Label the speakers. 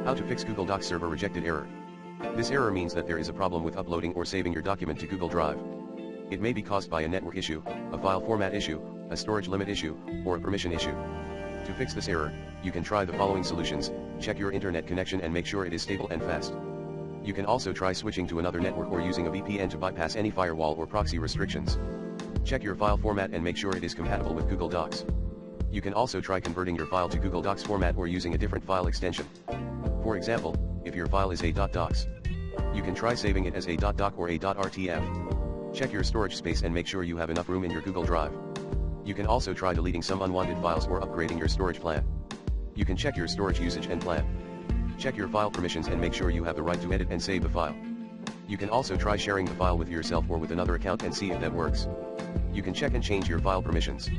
Speaker 1: How to fix Google Docs server rejected error. This error means that there is a problem with uploading or saving your document to Google Drive. It may be caused by a network issue, a file format issue, a storage limit issue, or a permission issue. To fix this error, you can try the following solutions. Check your internet connection and make sure it is stable and fast. You can also try switching to another network or using a VPN to bypass any firewall or proxy restrictions. Check your file format and make sure it is compatible with Google Docs. You can also try converting your file to Google Docs format or using a different file extension. For example, if your file is a .docs, you can try saving it as a .doc or a .rtf. Check your storage space and make sure you have enough room in your Google Drive. You can also try deleting some unwanted files or upgrading your storage plan. You can check your storage usage and plan. Check your file permissions and make sure you have the right to edit and save the file. You can also try sharing the file with yourself or with another account and see if that works. You can check and change your file permissions.